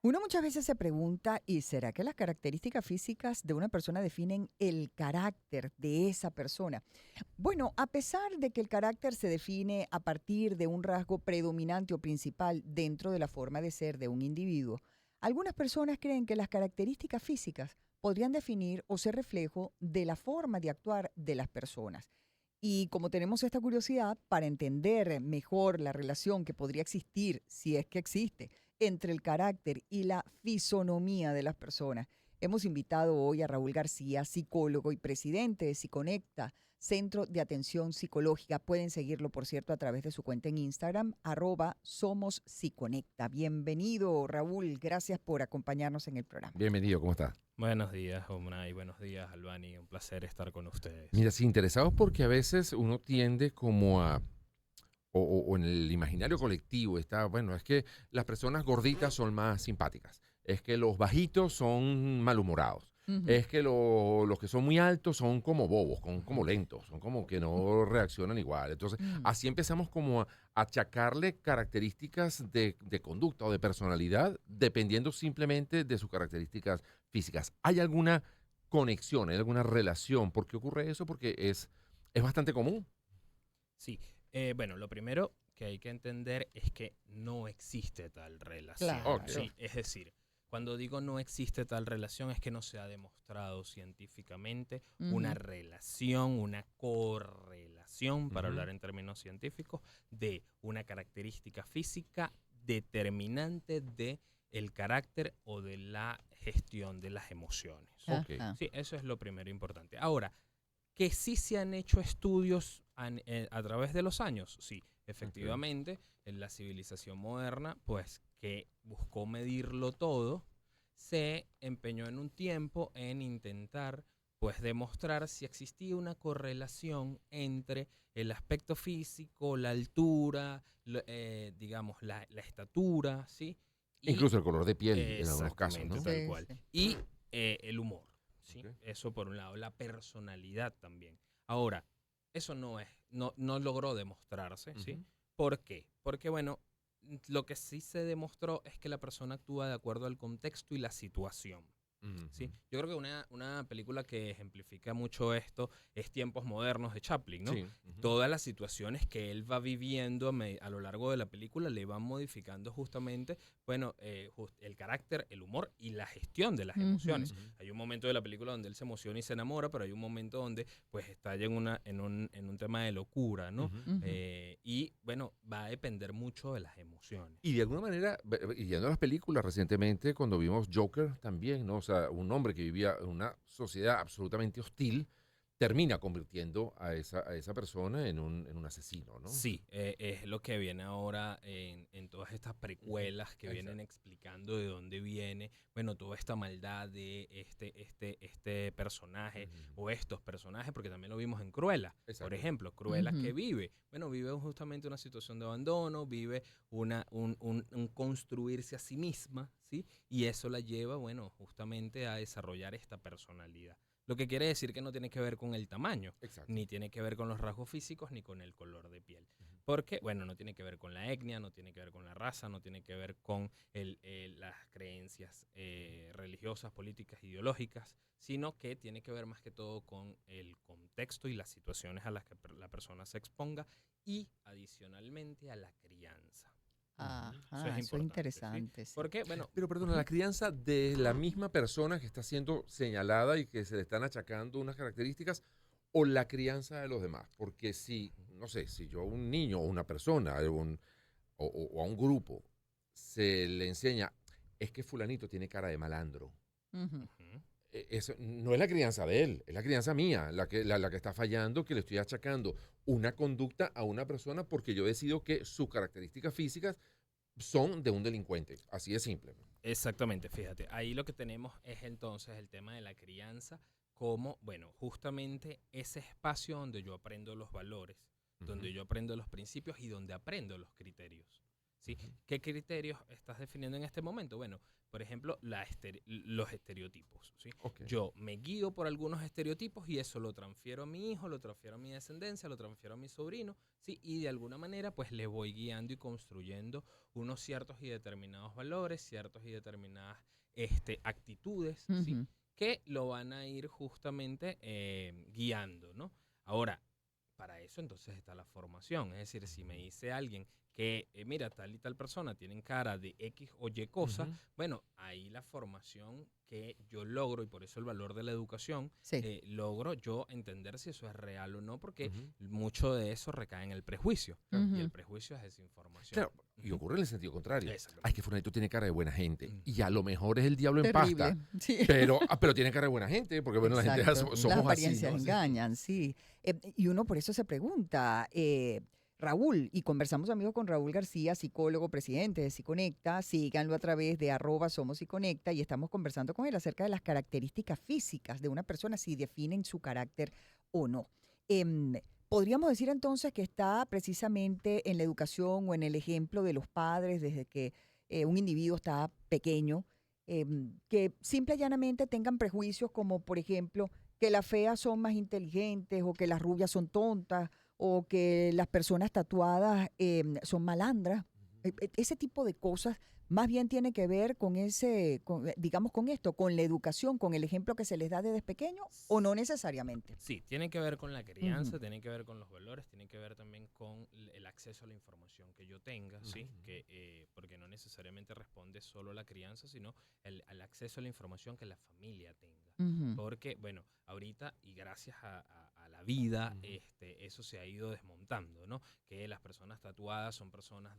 Uno muchas veces se pregunta, ¿y será que las características físicas de una persona definen el carácter de esa persona? Bueno, a pesar de que el carácter se define a partir de un rasgo predominante o principal dentro de la forma de ser de un individuo, algunas personas creen que las características físicas podrían definir o ser reflejo de la forma de actuar de las personas. Y como tenemos esta curiosidad para entender mejor la relación que podría existir, si es que existe, entre el carácter y la fisonomía de las personas, hemos invitado hoy a Raúl García, psicólogo y presidente de Psiconecta, Centro de Atención Psicológica. Pueden seguirlo, por cierto, a través de su cuenta en Instagram, @Somos Psiconecta. Bienvenido, Raúl. Gracias por acompañarnos en el programa. Bienvenido, ¿cómo está? Buenos días, Omnay. Buenos días, Albani. Un placer estar con ustedes. Mira, sí, interesados porque a veces uno tiende como o en el imaginario colectivo está, bueno, es que las personas gorditas son más simpáticas, es que los bajitos son malhumorados, Ujú. es que los que son muy altos son como bobos, son como lentos, son como que no reaccionan igual. Entonces, Mm. así empezamos como a achacarle características de conducta o de personalidad dependiendo simplemente de sus características físicas. ¿Hay alguna conexión, hay alguna relación? ¿Por qué ocurre eso? Porque es bastante común. Sí, bueno, lo primero que hay que entender es que no existe tal relación. Ok. Claro. Sí, es decir, cuando digo no existe tal relación es que no se ha demostrado científicamente una Ujú. relación, una correlación, para Ujú. hablar en términos científicos, de una característica física determinante de el carácter o de la gestión de las emociones. Ok. Ajá. Sí, eso es lo primero importante. Ahora, que sí se han hecho estudios a través de los años, sí, Ok. efectivamente, en la civilización moderna, pues que buscó medirlo todo, se empeñó en un tiempo en intentar pues demostrar si existía una correlación entre el aspecto físico, la altura, digamos, la estatura, ¿sí? Y Incluso el color de piel en algunos casos, exactamente ¿no? tal Sí, cual. sí. Y el humor. ¿Sí? Ok. Eso por un lado, la personalidad también. Ahora, eso no logró demostrarse, ¿sí? Ujú. ¿Por qué? Porque, bueno, lo que sí se demostró es que la persona actúa de acuerdo al contexto y la situación. ¿Sí? Ujú. Yo creo que una película que ejemplifica mucho esto es Tiempos Modernos de Chaplin, ¿no? Sí. Ujú. Todas las situaciones que él va viviendo a lo largo de la película le van modificando justamente, bueno, el carácter, el humor y la gestión de las Ujú. emociones. Ujú. Hay un momento de la película donde él se emociona y se enamora, pero hay un momento donde pues está ya en un tema de locura, ¿no? Ujú. Ujú. Y bueno, va a depender mucho de las emociones. Y de alguna manera, y yendo a las películas recientemente, cuando vimos Joker también, ¿no? O sea, un hombre que vivía en una sociedad absolutamente hostil, termina convirtiendo a esa persona en un asesino, ¿no? O sea, Sí, es lo que viene ahora en todas estas ujú. precuelas que vienen Exacto. explicando de dónde viene, bueno, toda esta maldad de este personaje Ujú. o estos personajes, porque también lo vimos en Cruella. Por Exacto. ejemplo, Cruella que Ujú. vive, bueno, vive justamente una situación de abandono, vive un construirse a sí misma, ¿sí? Y eso la lleva, bueno, justamente a desarrollar esta personalidad. Lo que quiere decir que no tiene que ver con el tamaño, Exacto. ni tiene que ver con los rasgos físicos, ni con el color de piel. Ujú. Porque, bueno, no tiene que ver con la etnia, no tiene que ver con la raza, no tiene que ver con las creencias religiosas, políticas, ideológicas, sino que tiene que ver más que todo con el contexto y las situaciones a las que la persona se exponga y adicionalmente a la crianza. Ujú. Eso es Ajá, eso es importante, ¿sí? interesante, sí. Porque, bueno, Pero perdona, ujú, la crianza de la misma persona que está siendo señalada y que se le están achacando unas características o la crianza de los demás. Porque si, no sé, si yo a un niño o una persona o a un grupo se le enseña, es que fulanito tiene cara de malandro. Ujú. ujú. Eso no es la crianza de él, es la crianza mía, la que está fallando, que le estoy achacando una conducta a una persona porque yo decido que sus características físicas son de un delincuente. Así de simple. Exactamente, fíjate, ahí lo que tenemos es entonces el tema de la crianza como, bueno, justamente ese espacio donde yo aprendo los valores, Ujú. donde yo aprendo los principios y donde aprendo los criterios. ¿sí? ¿Qué criterios estás definiendo en este momento? Bueno, por ejemplo, los estereotipos, ¿sí? Ok. Yo me guío por algunos estereotipos y eso lo transfiero a mi hijo, lo transfiero a mi descendencia, lo transfiero a mi sobrino, ¿sí? Y de alguna manera pues le voy guiando y construyendo unos ciertos y determinados valores, ciertos y determinadas actitudes, ¿sí? Ujú. Que lo van a ir justamente guiando, ¿no? Ahora, para eso entonces está la formación. Es decir, si me dice alguien que, mira, tal y tal persona tienen cara de X o Y cosa, Ujú. bueno, ahí la formación que yo logro, y por eso el valor de la educación, Sí. logro yo entender si eso es real o no, porque Ujú. mucho de eso recae en el prejuicio. Ujú. Y el prejuicio es desinformación. Claro, y Ujú. ocurre en el sentido contrario. Exactamente. Ay, que Fulanito tiene cara de buena gente. Ujú. Y a lo mejor es el diablo en Terrible. pasta. Sí. Pero tiene cara de buena gente, porque bueno, la gente Exacto. somos Las así, apariencias ¿no? Sí. engañan, sí. Y uno por eso se pregunta, Raúl, y conversamos amigos con Raúl García, psicólogo, presidente de Psiconecta, síganlo a través de @SomosPsiconecta y estamos conversando con él acerca de las características físicas de una persona, si definen su carácter o no. Podríamos decir entonces que está precisamente en la educación o en el ejemplo de los padres desde que un individuo está pequeño, que simple y llanamente tengan prejuicios como, por ejemplo, que las feas son más inteligentes o que las rubias son tontas o que las personas tatuadas son malandras. Ese tipo de cosas más bien tiene que ver con digamos, con esto, con la educación, con el ejemplo que se les da desde pequeño o no necesariamente. Sí, tiene que ver con la crianza, Ujú. tiene que ver con los valores, tiene que ver también con el acceso a la información que yo tenga, ¿sí? Ujú. Porque no necesariamente responde solo a la crianza, sino al acceso a la información que la familia tenga. Ujú. Porque, bueno, ahorita y gracias a la vida, Ujú. eso se ha ido desmontando, ¿no? Que las personas tatuadas son personas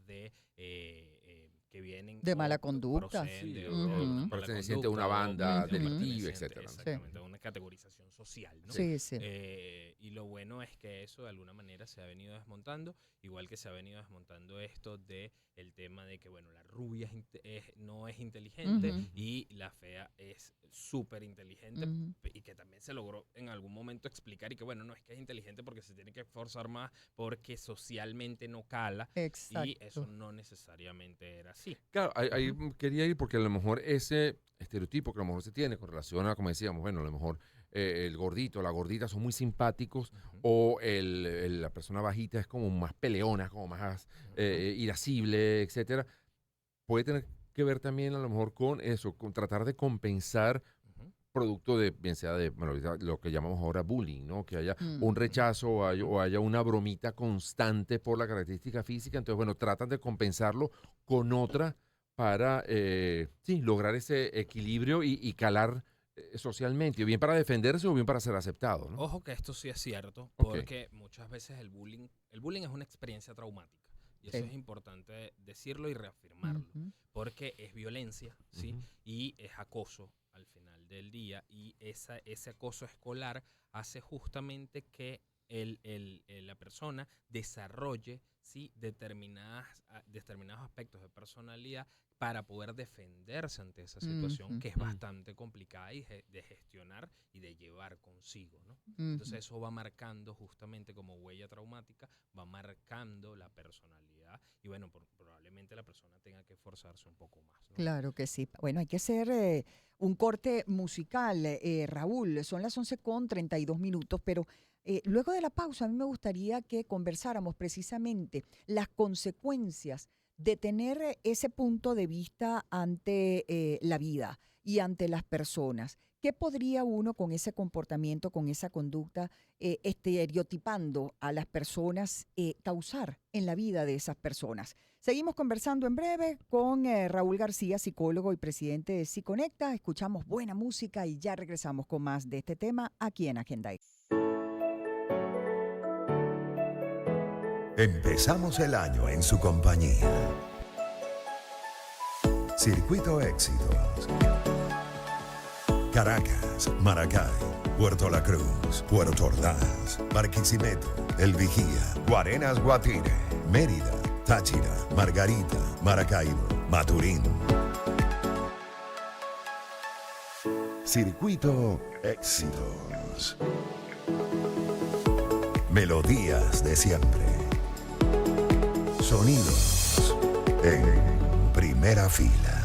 que vienen De o mala conducta. proceden Sí, de o una Ujú. mala perteneciente a una conducta o banda Ujú. delictiva, perteneciente, etcétera, ¿no? exactamente, a una categorización social, ¿no? Sí, sí. Y lo bueno es que eso de alguna manera se ha venido desmontando, igual que se ha venido desmontando esto de el tema de que, bueno, la rubia no es inteligente Ujú. y la fea es súper inteligente Ujú. y que también se logró en algún momento explicar y que, bueno, no es que es inteligente porque se tiene que esforzar más porque socialmente no cala y eso Exacto. no necesariamente era así. Claro, ahí Ujú. quería ir porque a lo mejor ese estereotipo que a lo mejor se tiene con relación a, como decíamos, bueno, a lo mejor el gordito, la gordita son muy simpáticos Ujú. o la persona bajita es como más peleona, como más irascible, etcétera. Puede tener que ver también a lo mejor con eso, con tratar de compensar Ujú. producto de, bien sea de, bueno, ahorita lo que llamamos ahora bullying, ¿no? Que haya un Ujú. rechazo o haya una bromita constante por la característica física. Entonces, bueno, tratan de compensarlo con otra para, sí, lograr ese equilibrio y calar socialmente, o bien para defenderse o bien para ser aceptado, ¿no? Ojo que esto sí es cierto, Ok. porque muchas veces el bullying es una experiencia traumática. Y eso Sí. es importante decirlo y reafirmarlo, Ujú. porque es violencia, ¿sí? Ujú. Y es acoso al final del día. Y ese acoso escolar hace justamente que la persona desarrolle, ¿sí? determinados aspectos de personalidad para poder defenderse ante esa situación Ujú. que es Ujú. bastante complicada y de gestionar y de llevar consigo, ¿no? Ujú. Entonces eso va marcando justamente como huella traumática, va marcando la personalidad y bueno, probablemente la persona tenga que esforzarse un poco más, ¿no? Claro que sí. Bueno, hay que hacer un corte musical, Raúl. Son las 11:32, pero luego de la pausa a mí me gustaría que conversáramos precisamente las consecuencias de tener ese punto de vista ante la vida y ante las personas. ¿Qué podría uno con ese comportamiento, con esa conducta, estereotipando a las personas, causar en la vida de esas personas? Seguimos conversando en breve con Raúl García, psicólogo y presidente de Psiconecta. Escuchamos buena música y ya regresamos con más de este tema aquí en Agenda X. Empezamos el año en su compañía. Circuito Éxitos. Caracas, Maracay, Puerto La Cruz, Puerto Ordaz, Barquisimeto, El Vigía, Guarenas, Guatire, Mérida, Táchira, Margarita, Maracaibo, Maturín. Circuito Éxitos. Melodías de siempre. Sonidos en Primera Fila.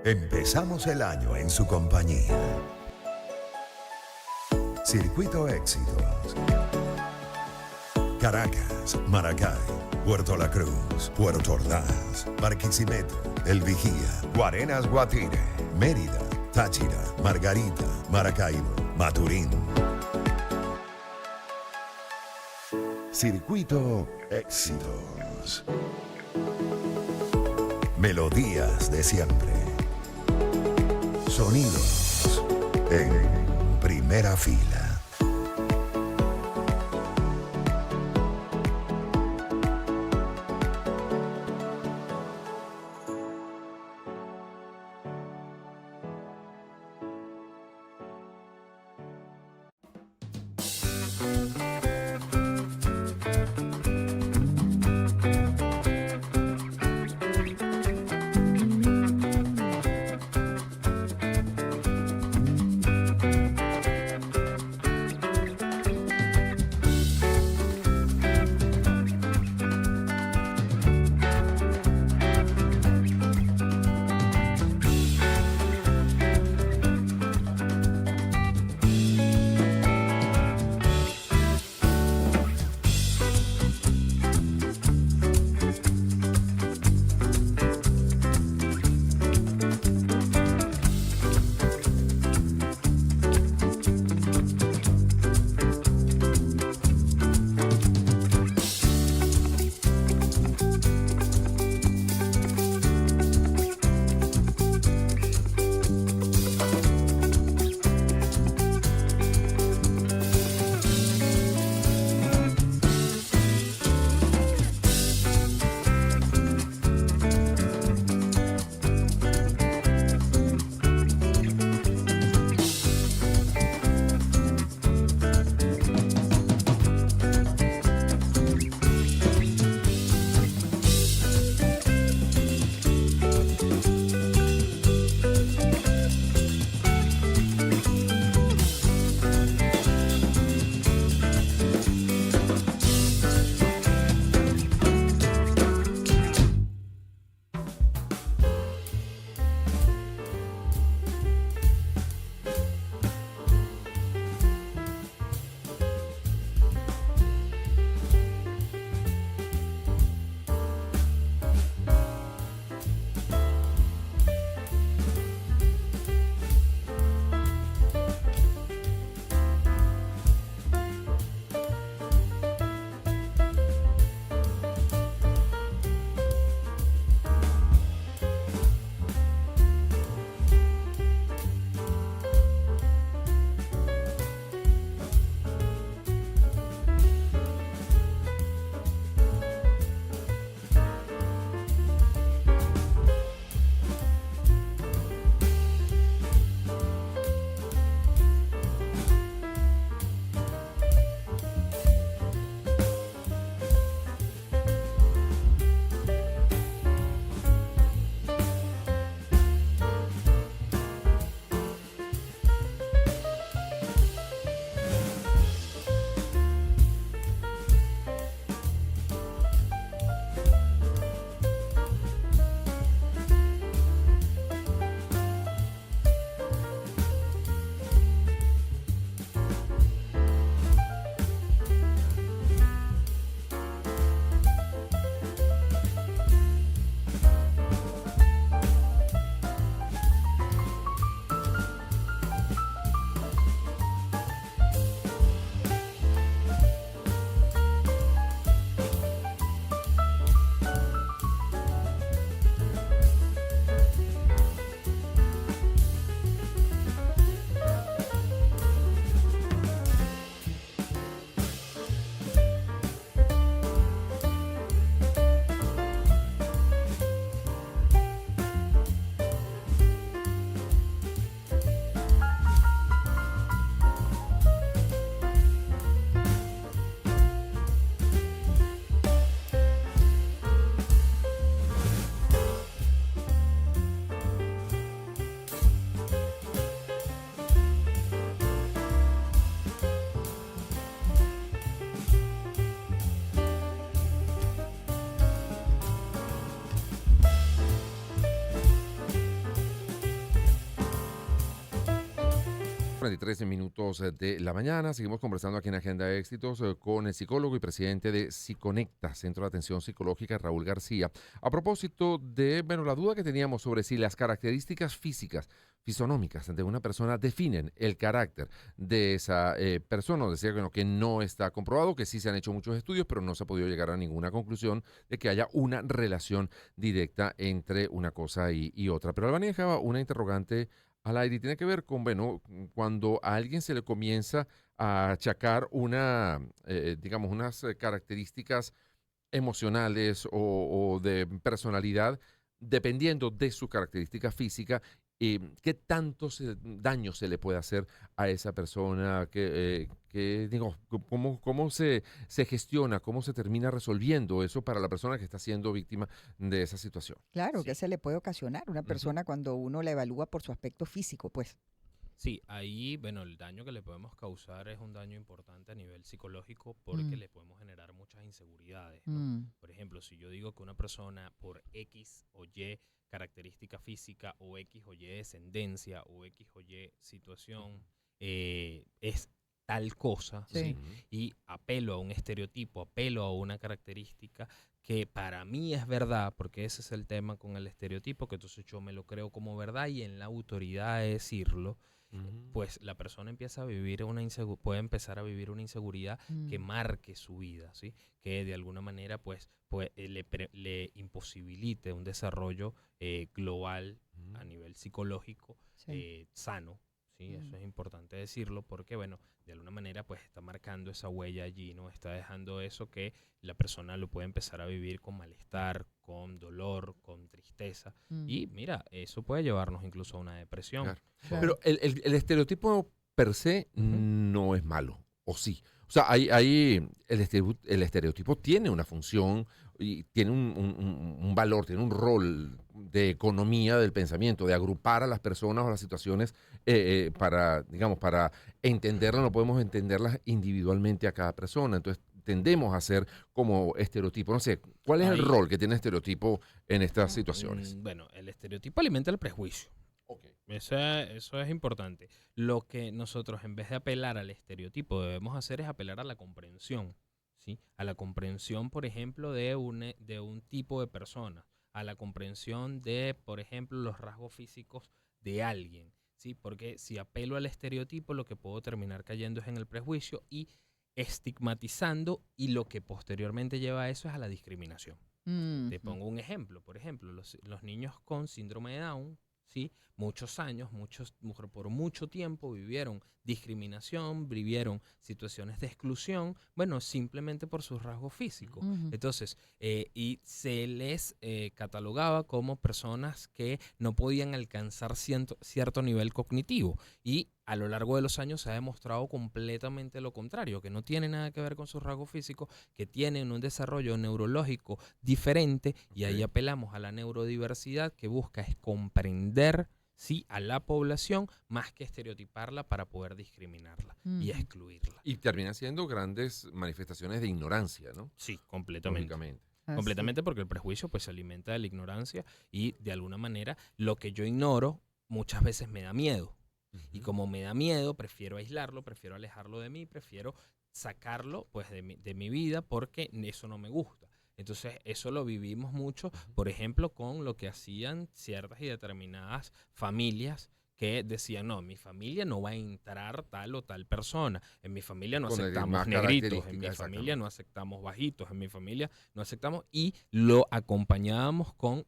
Empezamos el año en su compañía. Circuito Éxitos. Caracas, Maracay, Puerto La Cruz, Puerto Ordaz, Barquisimeto, El Vigía, Guarenas Guatire, Mérida, Táchira, Margarita, Maracaibo, Maturín. Circuito Éxitos. Melodías de siempre. Sonidos en primera fila. 8:43 minutos de la mañana. Seguimos conversando aquí en Agenda de Éxitos con el psicólogo y presidente de Psiconecta, Centro de Atención Psicológica, Raúl García. A propósito de, bueno, la duda que teníamos sobre si las características físicas, fisonómicas de una persona definen el carácter de esa persona. Decía bueno, que no está comprobado, que sí se han hecho muchos estudios, pero no se ha podido llegar a ninguna conclusión de que haya una relación directa entre una cosa y otra. Pero Albania dejaba una interrogante al aire y tiene que ver con, bueno, cuando a alguien se le comienza a achacar digamos, unas características emocionales o de personalidad, dependiendo de su característica física, ¿qué tanto daño se le puede hacer a esa persona? Digo, ¿cómo se gestiona, cómo se termina resolviendo eso para la persona que está siendo víctima de esa situación? Claro, Sí. que se le puede ocasionar a una persona cuando uno la evalúa por su aspecto físico, pues. Sí, ahí, bueno, el daño que le podemos causar es un daño importante a nivel psicológico porque Mm. le podemos generar muchas inseguridades, ¿no? Mm. Por ejemplo, si yo digo que una persona por X o Y característica física o X o Y descendencia o X o Y situación es tal cosa, Sí. ¿sí? Y apelo a un estereotipo, apelo a una característica que para mí es verdad, porque ese es el tema con el estereotipo, que entonces yo me lo creo como verdad y en la autoridad de decirlo, pues la persona empieza a vivir puede empezar a vivir una inseguridad que Mm. marque su vida, ¿sí? Que de alguna manera pues le imposibilite un desarrollo global a nivel psicológico Sí. sano, ¿sí? Eso Mm. es importante decirlo porque, bueno, de alguna manera pues está marcando esa huella allí, ¿no? Está dejando eso que la persona lo puede empezar a vivir con malestar, con dolor, con tristeza. Mm. Y mira, eso puede llevarnos incluso a una depresión. Claro. Claro. Pero el estereotipo per se Ujú. no es malo, ¿o sí? O sea, el estereotipo tiene una función y tiene un valor, tiene un rol de economía del pensamiento, de agrupar a las personas o las situaciones digamos, para entenderlas, no podemos entenderlas individualmente a cada persona. Entonces, tendemos a ser como estereotipo. No sé, ¿cuál es el Ahí- rol que tiene el estereotipo en estas situaciones? Bueno, el estereotipo alimenta el prejuicio. Ok. Eso es importante. Lo que nosotros, en vez de apelar al estereotipo, debemos hacer es apelar a la comprensión, ¿sí? A la comprensión, por ejemplo, de un tipo de persona, a la comprensión de, por ejemplo, los rasgos físicos de alguien, ¿sí? Porque si apelo al estereotipo, lo que puedo terminar cayendo es en el prejuicio y estigmatizando, y lo que posteriormente lleva a eso es a la discriminación. Mm. Te pongo un ejemplo. Por ejemplo, los niños con síndrome de Down, ¿sí? Muchos años, por mucho tiempo vivieron discriminación, vivieron situaciones de exclusión, bueno, simplemente por sus rasgos físicos. Ujú. Entonces, y se les catalogaba como personas que no podían alcanzar cierto nivel cognitivo. Y a lo largo de los años se ha demostrado completamente lo contrario, que no tiene nada que ver con sus rasgos físicos, que tienen un desarrollo neurológico diferente, y ahí Ok. apelamos a la neurodiversidad, que busca es comprender, sí, a la población más que estereotiparla para poder discriminarla y Ujú. excluirla. Y terminan siendo grandes manifestaciones de ignorancia, ¿no? Sí, completamente. Lógicamente. Así. Completamente, porque el prejuicio pues se alimenta de la ignorancia y de alguna manera lo que yo ignoro muchas veces me da miedo. Y como me da miedo, prefiero aislarlo, prefiero alejarlo de mí, prefiero sacarlo pues de mi vida porque eso no me gusta. Entonces eso lo vivimos mucho, por ejemplo, con lo que hacían ciertas y determinadas familias que decían, no, en mi familia no va a entrar tal o tal persona, en mi familia no Con aceptamos más negritos, en mi características, familia exactamente. no aceptamos bajitos, en mi familia no aceptamos, y lo acompañábamos con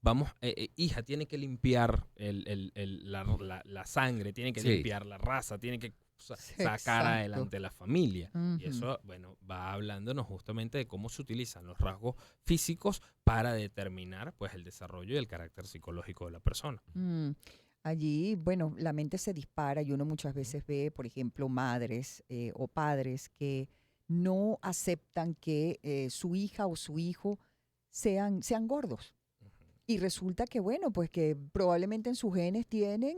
vamos, hija, tiene que limpiar la sangre, tiene que Sí. limpiar la raza, tiene que Sí, sacar exacto. adelante la familia. Y Ujú. eso, bueno, va hablándonos justamente de cómo se utilizan los rasgos físicos para determinar, pues, el desarrollo y el carácter psicológico de la persona. Mm. Allí, bueno, la mente se dispara y uno muchas veces ve, por ejemplo, madres o padres que no aceptan que su hija o su hijo sean gordos. Y resulta que, bueno, pues que probablemente en sus genes tienen,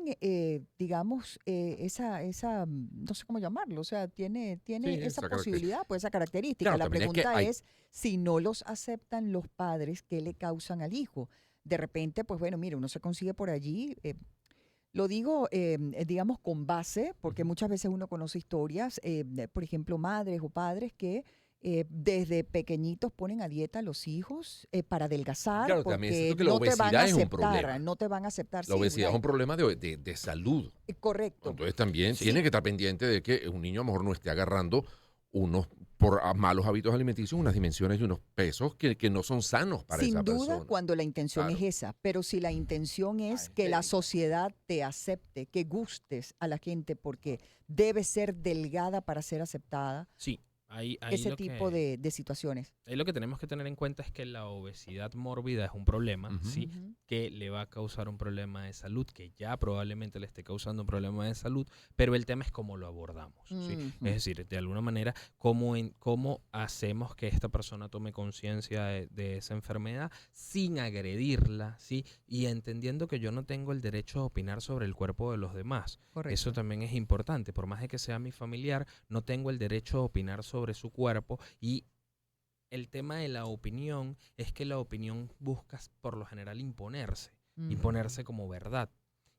digamos, no sé cómo llamarlo, o sea, tiene Sí, esa esa posibilidad, pues esa característica. Claro, La también es que pregunta hay- es, si no los aceptan los padres, ¿qué le causan al hijo? De repente, pues bueno, mire, uno se consigue por allí Lo digo, digamos, con base, porque muchas veces uno conoce historias, por ejemplo, madres o padres que desde pequeñitos ponen a dieta a los hijos para adelgazar, Claro, también es porque cierto que la no te van a obesidad es un aceptar, problema. no te van a aceptar. La Sí, obesidad es un problema de salud. correcto. Entonces también Sí. tiene que estar pendiente de que un niño a lo mejor no esté agarrando unos malos hábitos alimenticios, unas dimensiones y unos pesos que no son sanos para Sin esa duda, persona. cuando la intención Claro. es esa, pero si la intención es es que la débil. sociedad te acepte, que gustes a la gente porque debe ser delgada para ser aceptada, Sí, ahí ese lo tipo que, de situaciones. ahí lo que tenemos que tener en cuenta es que la obesidad mórbida es un problema, Ujú. ¿sí? Ujú. Que le va a causar un problema de salud, que ya probablemente le esté causando un problema de salud, pero el tema es cómo lo abordamos, ¿sí? Ujú. Es decir, de alguna manera, cómo hacemos que esta persona tome conciencia de esa enfermedad sin agredirla, ¿sí? Y entendiendo que yo no tengo el derecho a opinar sobre el cuerpo de los demás. Correcto. Eso también es importante. Por más de que sea mi familiar, no tengo el derecho a opinar sobre su cuerpo. Y el tema de la opinión es que la opinión busca por lo general imponerse como verdad.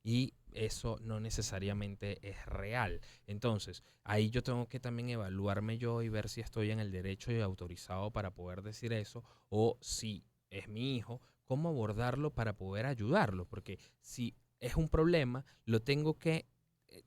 Y eso no necesariamente es real. Entonces, ahí yo tengo que también evaluarme yo y ver si estoy en el derecho y autorizado para poder decir eso, o si es mi hijo, cómo abordarlo para poder ayudarlo. Porque si es un problema,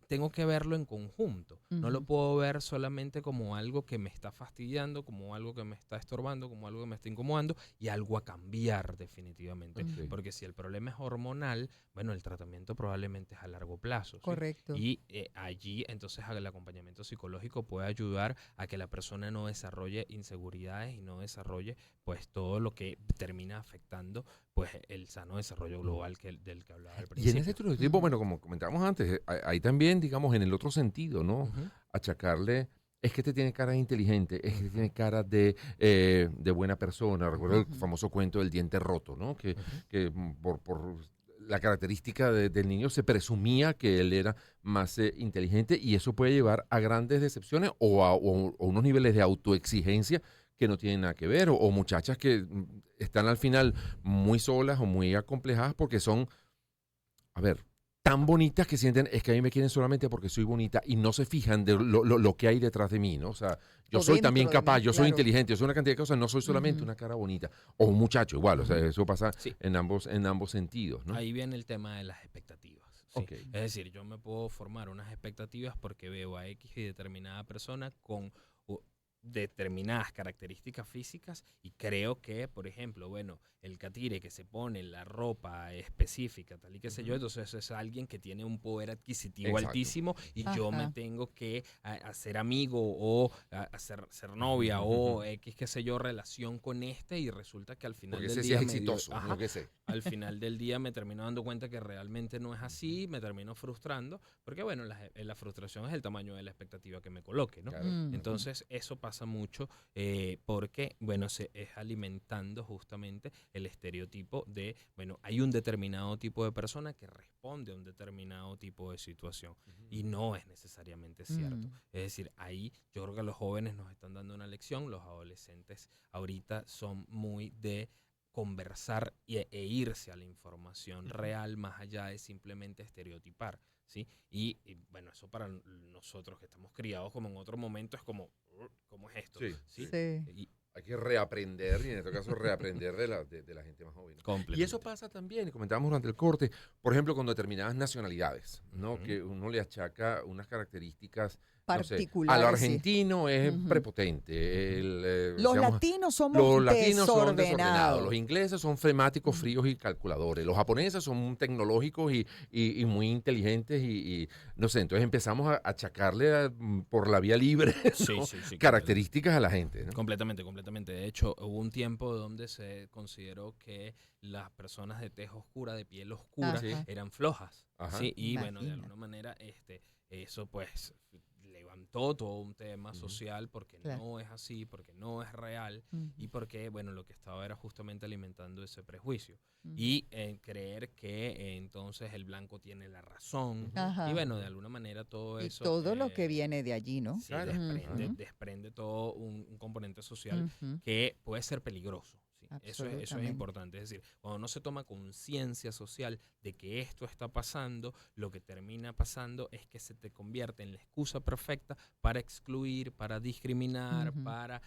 tengo que verlo en conjunto. No lo Ujú. puedo ver solamente como algo que me está fastidiando, como algo que me está estorbando, como algo que me está incomodando y algo a cambiar definitivamente. Ujú. Porque si el problema es hormonal, bueno, el tratamiento probablemente es a largo plazo, ¿sí? Correcto. Y allí entonces el acompañamiento psicológico puede ayudar a que la persona no desarrolle inseguridades y no desarrolle pues todo lo que termina afectando pues el sano desarrollo global del que hablaba al Y en principio. ese estereotipo, Ujú. bueno, como comentábamos antes, hay también, digamos, en el otro sentido, ¿no? Ujú. Achacarle, es que te tiene cara de inteligente, es que te tiene cara de buena persona. Recuerdo el Ujú. famoso cuento del diente roto, ¿no? Ujú. Que por la característica del niño se presumía que él era más inteligente y eso puede llevar a grandes decepciones o unos niveles de autoexigencia que no tienen nada que ver, o muchachas que están al final muy solas o muy acomplejadas porque son, a ver, tan bonitas que sienten, es que a mí me quieren solamente porque soy bonita y no se fijan de lo que hay detrás de mí, ¿no? O sea, yo O soy dentro también de capaz, mí, yo soy claro. inteligente, yo soy una cantidad de cosas, no soy solamente Ujú. una cara bonita. O un muchacho igual, o sea, Ujú. eso pasa Sí. en ambos sentidos, ¿no? Ahí viene el tema de las expectativas. ¿Sí? Ok. Es decir, yo me puedo formar unas expectativas porque veo a X y determinada persona con determinadas características físicas y creo que, por ejemplo, bueno, el catire que se pone la ropa específica, tal y qué sé yo, entonces es alguien que tiene un poder adquisitivo Exacto. altísimo y yo me Ajá. tengo que hacer amigo o ser novia o X, qué sé yo, relación con este y resulta que al final Porque del ese sí día es me dio- exitoso, Ajá, yo qué sé. al final del día me termino dando cuenta que realmente no es así, me termino frustrando, porque bueno, la frustración es el tamaño de la expectativa que me coloque, ¿no? Claro. Ujú. Entonces eso pasa mucho porque, bueno, se es alimentando justamente el estereotipo de, bueno, hay un determinado tipo de persona que responde a un determinado tipo de situación y no es necesariamente cierto. Mm. Es decir, ahí yo creo que los jóvenes nos están dando una lección, los adolescentes ahorita son muy de conversar e irse a la información real más allá de simplemente estereotipar, ¿sí? Y, bueno, eso para nosotros que estamos criados como en otro momento es como, ¿cómo es esto? Sí, ¿Sí? Sí. Y Hay que reaprender, y en este caso reaprender de la gente más joven. Y completamente. eso pasa también, y comentábamos durante el corte, por ejemplo, con determinadas nacionalidades, ¿no? Ujú. Que uno le achaca unas características, no sé, a lo Particulares, sí. argentino es Ujú. prepotente, Los digamos, latinos somos los latinos son desordenados, desordenados. los ingleses son flemáticos, Ujú. fríos y calculadores, los japoneses son tecnológicos y muy inteligentes y no sé, entonces empezamos a achacarle por la vía libre Sí, ¿no? sí, sí, características a la gente, ¿no? completamente, completamente. De hecho, hubo un tiempo donde se consideró que las personas de tez oscura, de piel oscura, Sí. Ajá. eran flojas. Ajá. ¿Sí? Y bueno, de Imagina. alguna manera, eso pues levantó todo un tema Ujú. social porque Claro. no es así, porque no es real Ujú. y porque, bueno, lo que estaba era justamente alimentando ese prejuicio Ujú. y creer que entonces el blanco tiene la razón. Ajá. Y bueno, de alguna manera todo Y eso... todo lo que viene de allí, ¿no? Sí, Claro. desprende, Ujú. desprende todo un componente social Ujú. que puede ser peligroso. ¿Sí? eso es Absolutamente. importante. Es decir, cuando no se toma conciencia social de que esto está pasando, lo que termina pasando es que se te convierte en la excusa perfecta para excluir, para discriminar, Ujú. para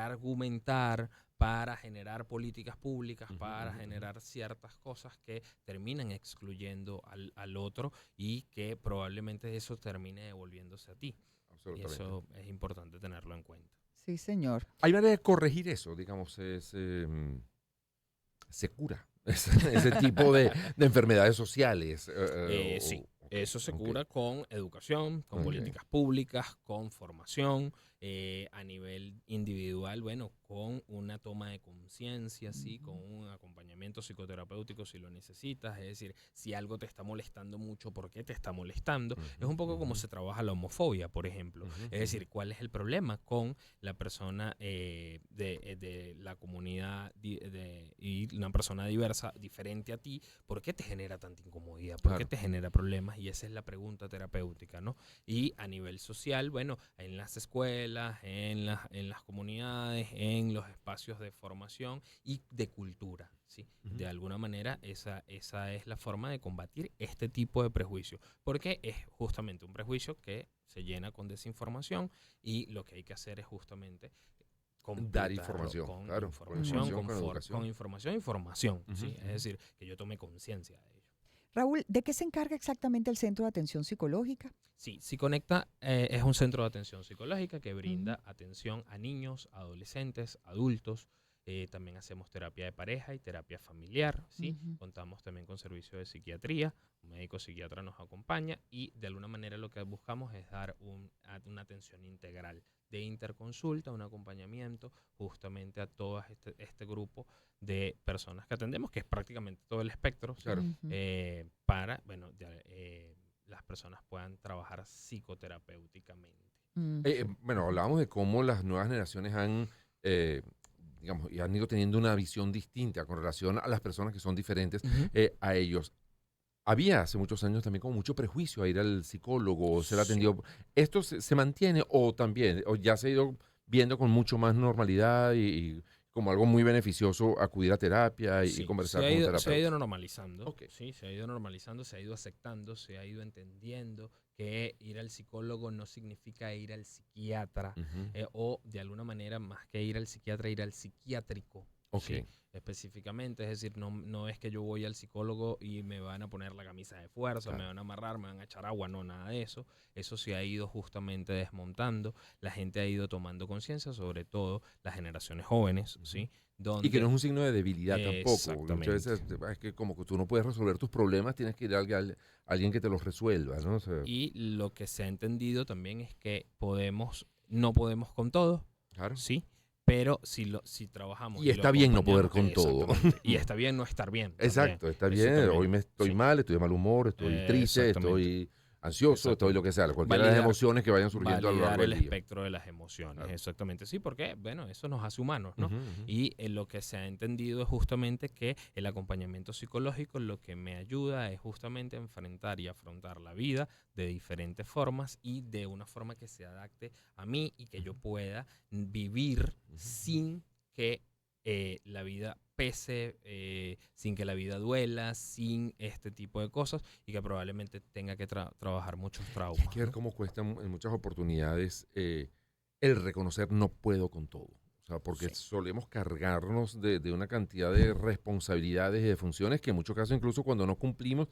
argumentar, para generar políticas públicas, Ujú, para ujú, ujú. generar ciertas cosas que terminan excluyendo al otro y que probablemente eso termine devolviéndose a ti. Y Absolutamente. eso es importante tenerlo en cuenta. Sí, señor. Hay manera de corregir eso, digamos, se cura ese tipo de enfermedades sociales. Sí, Ok, eso se ok, cura con educación, con ok. políticas públicas, con formación, a nivel individual, bueno, con una toma de conciencia, ¿sí? Con un acompañamiento psicoterapéutico si lo necesitas, es decir, si algo te está molestando mucho, ¿por qué te está molestando? Es un poco como se trabaja la homofobia, por ejemplo. Es decir, ¿cuál es el problema con la persona de la comunidad y una persona diversa, diferente a ti? ¿Por qué te genera tanta incomodidad? ¿Por qué Claro. te genera problemas? Y esa es la pregunta terapéutica, ¿no? Y a nivel social, bueno, en las escuelas, en las comunidades, en los espacios de formación y de cultura, ¿sí? Ujú. De alguna manera, esa es la forma de combatir este tipo de prejuicio, porque es justamente un prejuicio que se llena con desinformación y lo que hay que hacer es justamente Dar completarlo información, con claro, con información, información, con con educación. información y formación, Ujú, ¿sí? Es ujú. decir, que yo tome conciencia de ello. Raúl, ¿de qué se encarga exactamente el Centro de Atención Psicológica? Sí, Psiconecta es un centro de atención psicológica que Ujú. brinda atención a niños, adolescentes, adultos. También hacemos terapia de pareja y terapia familiar, ¿sí? Ujú. Contamos también con servicio de psiquiatría, un médico psiquiatra nos acompaña y de alguna manera lo que buscamos es dar una atención integral de interconsulta, un acompañamiento justamente a todo este grupo de personas que atendemos, que es prácticamente todo el espectro, ¿sí? Claro. Ujú. Para, bueno, las personas puedan trabajar psicoterapéuticamente. Bueno, hablábamos de cómo las nuevas generaciones eh, digamos, y han ido teniendo una visión distinta con relación a las personas que son diferentes a ellos. Había hace muchos años también como mucho prejuicio a ir al psicólogo o ser Sí. atendido. ¿Esto se mantiene o también, o ya se ha ido viendo con mucho más normalidad y como algo muy beneficioso acudir a terapia y Sí, conversar con un se ha ido terapeuta? normalizando, Ok. sí, se ha ido normalizando, se ha ido aceptando, se ha ido entendiendo que ir al psicólogo no significa ir al psiquiatra Ujú. o de alguna manera más que ir al psiquiatra, ir al psiquiátrico, Ok. ¿sí? Específicamente, es decir, no es que yo voy al psicólogo y me van a poner la camisa de fuerza, me Claro. van a amarrar, me van a echar agua, no, nada de eso. Eso se ha ido justamente desmontando, la gente ha ido tomando conciencia, sobre todo las generaciones jóvenes, ¿sí? Y que no Donde es un signo de debilidad tampoco, porque muchas exactamente. veces es que como que tú no puedes resolver tus problemas, tienes que ir a alguien que te los resuelva, ¿no? O sea, Y lo que se ha entendido también es que no podemos con todo, claro. sí, pero si trabajamos Y y lo está bien no poder acompañamos, con todo. exactamente. Y está bien no estar bien también. Exacto, está Eso bien, hoy también, me estoy sí, mal, estoy de mal humor, estoy triste, exactamente. estoy ansioso, estoy lo que Exactamente. sea, cualquiera de las Validar, emociones que vayan surgiendo a lo validar largo el del día. espectro de las emociones, Claro. exactamente. Sí, porque, bueno, eso nos hace humanos, ¿no? Ujú, ujú. Y lo que se ha entendido es justamente que el acompañamiento psicológico lo que me ayuda es justamente a enfrentar y afrontar la vida de diferentes formas y de una forma que se adapte a mí y que yo pueda vivir sin que la vida pese, sin que la vida duela, sin este tipo de cosas y que probablemente tenga que trabajar muchos Y hay traumas, que ver ¿no? cómo cuesta en muchas oportunidades el reconocer no puedo con todo. O sea, porque Sí. solemos cargarnos de una cantidad de responsabilidades y de funciones que en muchos casos, incluso cuando no cumplimos,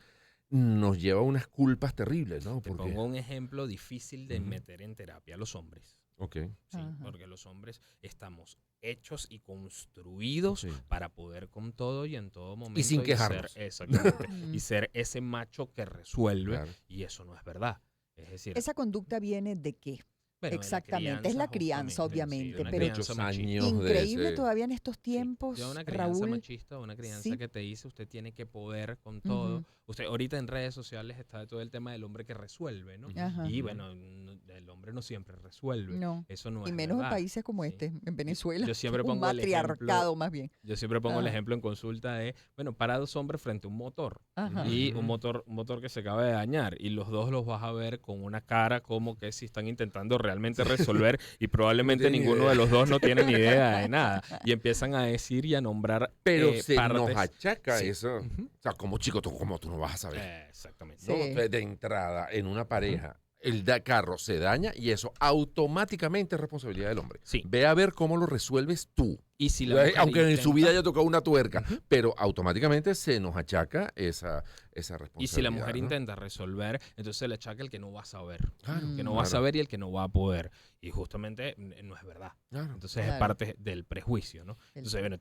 nos lleva a unas culpas terribles, ¿no? Te Porque, pongo un ejemplo difícil de ujú, meter en terapia a los hombres. ok, Sí, Ajá. porque los hombres estamos hechos y construidos sí. para poder con todo y en todo momento Y sin ser quejarnos. exactamente Mm. y ser ese macho que resuelve Claro. y eso no es verdad. Es decir, ¿Esa conducta viene de qué? bueno, de la Exactamente, es la crianza, justamente, sí, de obviamente, una De pero crianza muchos machista. años de increíble ese... todavía en estos Sí, tiempos, de una crianza Raúl. machista, una crianza Sí. que te dice usted tiene que poder con todo. Ujú. Usted ahorita en redes sociales está todo el tema del hombre que resuelve, ¿no? Ajá. Y Ujú. bueno, el hombre no siempre resuelve. No. Eso no Y es menos en verdad. países como Sí. este, en Yo Venezuela, siempre un pongo el ejemplo, matriarcado más bien. yo siempre pongo el Ajá. ejemplo en consulta de, bueno, para dos hombres frente a un motor Ajá. y Ujú. un motor que se acaba de dañar y los dos los vas a ver con una cara como que si están intentando realmente resolver y probablemente tiene ninguno idea. de los dos no tiene ni idea de nada. Y empiezan a decir y a nombrar Pero se partes. nos achaca Sí. eso. Ujú. O sea, como chico, ¿cómo tú no vas a saber? Exactamente. Sí. ¿No? De entrada, en una pareja, el carro se daña y eso automáticamente es responsabilidad del hombre. Sí. Ve a ver cómo lo resuelves tú. Y si la mujer Aunque en su intenta- vida haya tocado una tuerca, Ujú. pero automáticamente se nos achaca esa responsabilidad. Y si la mujer ¿no? intenta resolver, entonces le achaca el que no va a saber. Claro, El que no Mm. va a claro, saber y el que no va a poder. Y justamente no es verdad. claro. Entonces Claro. es parte del prejuicio, ¿no? El- Entonces, bueno,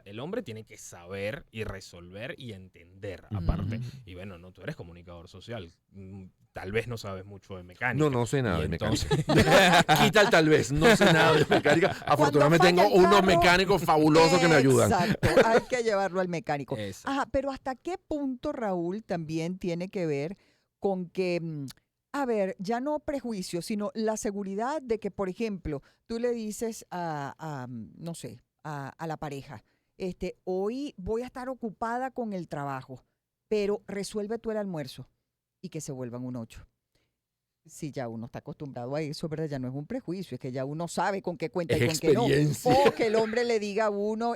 el hombre tiene que saber y resolver y entender Ujú. aparte. Y bueno, no, tú eres comunicador social. Tal vez no sabes mucho de mecánica. No sé nada Y de mecánica. entonces- Quita el tal vez, no sé nada de mecánica. Afortunadamente falla tengo el unos carro- mecánicos fabulosos que me ayudan. Exacto, hay que llevarlo al mecánico. Exacto. Ajá, pero ¿hasta qué punto, Raúl, también tiene que ver con que, a ver, ya no prejuicio, sino la seguridad de que, por ejemplo, tú le dices no sé, a la pareja, hoy voy a estar ocupada con el trabajo, pero resuelve tú el almuerzo y que se vuelvan un 8. Si ya uno está acostumbrado a eso, ¿verdad? Ya no es un prejuicio, es que ya uno sabe con qué cuenta Es y con qué no. experiencia. O que el hombre le diga a uno,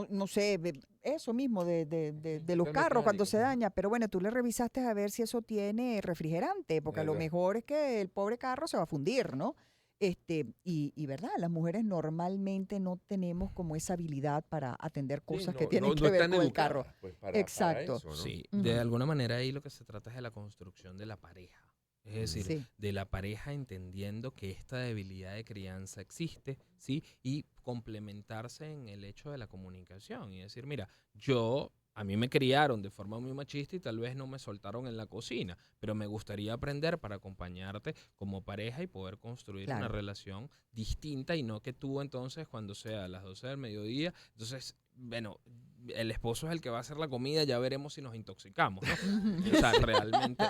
no sé, eso mismo de los El carros cuando mecánico. se daña. Pero bueno, tú le revisaste a ver si eso tiene refrigerante, porque a lo Verdad. mejor es que el pobre carro se va a fundir, ¿no? Y verdad, las mujeres normalmente no tenemos como esa habilidad para atender cosas que tienen que ver están con el carro. educadas, pues, para Exacto. eso, ¿no? Sí, Ujú. de alguna manera ahí lo que se trata es de la construcción de la pareja. Es decir, Sí. de la pareja entendiendo que esta debilidad de crianza existe, ¿sí? Y complementarse en el hecho de la comunicación y decir, mira, a mí me criaron de forma muy machista y tal vez no me soltaron en la cocina, pero me gustaría aprender para acompañarte como pareja y poder construir una Claro. relación distinta y no que tú entonces cuando sea a las 12 del mediodía, entonces, bueno, el esposo es el que va a hacer la comida, ya veremos si nos intoxicamos, ¿no? O sea, realmente.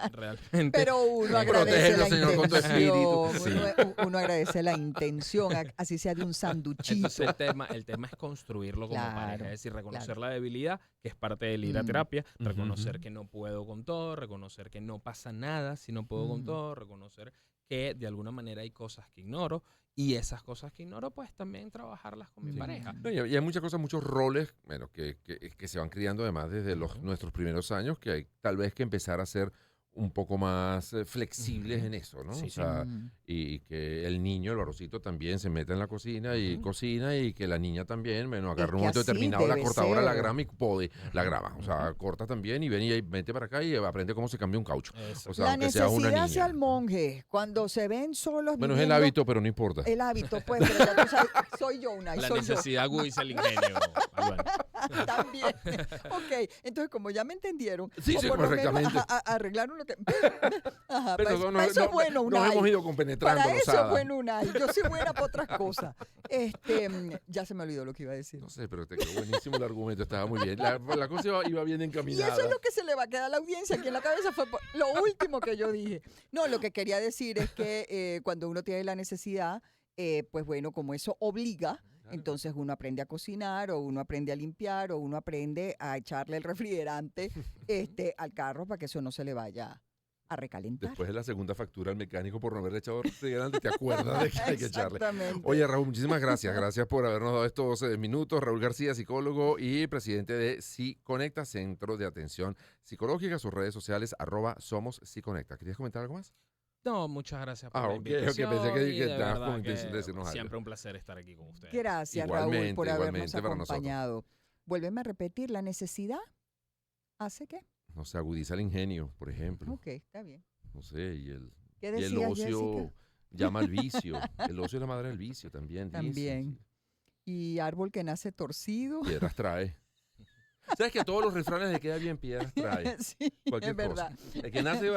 Pero uno agradece Protégelo, la Señor, con tu espíritu. intención, uno agradece la intención, así sea de un sanduchito. Entonces el tema es construirlo como Claro, pareja, es decir, reconocer claro. la debilidad, que es parte del ir a terapia, Ujú, reconocer ujú. que no puedo con todo, reconocer que no pasa nada si no puedo con Ujú. todo, reconocer que de alguna manera hay cosas que ignoro y esas cosas que ignoro pues también trabajarlas con mi Sí. pareja. No, y hay muchas cosas, muchos roles, bueno, que se van criando además desde nuestros primeros años, que hay tal vez que empezar a ser un poco más flexibles Ujú. en eso, ¿no? Sí, O sea, y que el niño, el varoncito, también se meta en la cocina y Ujú. cocina y que la niña también, bueno, Es agarre un que momento así determinado la debe cortadora, la ser. grama y pode la Ujú, grama. O sea, ujú. corta también y ven y vete para acá y aprende cómo se cambia un caucho. Eso. O sea, La aunque seas una necesidad niña. hacia el monje, cuando se ven solos Bueno, es el viviendo- hábito, pero no importa. El hábito, pues, pero ya tú sabes, soy yo una, La soy necesidad agudiza el ingenio. Albano. yo también. Ok, entonces como ya me entendieron, Sí, o sí, por lo menos correctamente. arreglaron lo que... Ajá, Pero para eso es bueno nos Unai. hemos ido compenetrando, Para eso Rosada. es bueno Unai. Yo soy buena para otras cosas. Ya se me olvidó lo que iba a decir. No sé, pero te quedó buenísimo el argumento, estaba muy bien. La cosa iba bien Y encaminada. eso es lo que se le va a quedar a la audiencia aquí en la cabeza. Fue lo último que yo dije. No, lo que quería decir es que cuando uno tiene la necesidad, pues bueno, como eso obliga, entonces uno aprende a cocinar, o uno aprende a limpiar, o uno aprende a echarle el refrigerante al carro para que eso no se le vaya a recalentar. Después de la segunda factura al mecánico por no haberle echado refrigerante, te acuerdas de que hay que echarle. Exactamente. Oye, Raúl, muchísimas gracias. Gracias por habernos dado estos minutos. Raúl García, psicólogo y presidente de SiConecta, Centro de Atención Psicológica. Sus redes sociales, @SomosSiConecta. ¿Querías comentar algo más? No, muchas gracias por Ah, la ok, invitación. pensé que y de estabas verdad con intención de que decirnos algo. siempre un placer estar aquí con ustedes. Gracias, Igualmente, Raúl, por habernos igualmente para nosotros. acompañado. Vuélveme a repetir, ¿la necesidad hace qué? No sé, agudiza el ingenio, por ejemplo. Ok, está bien. No sé, y el ¿Qué decías, ocio Jessica? llama al vicio. El ocio es la madre del vicio también. dicen, También. Y árbol que nace torcido. sí. Piedras trae. ¿Sabes que a todos los refranes le queda bien piedras trae? Sí, Cualquier es cosa. verdad. El que nace de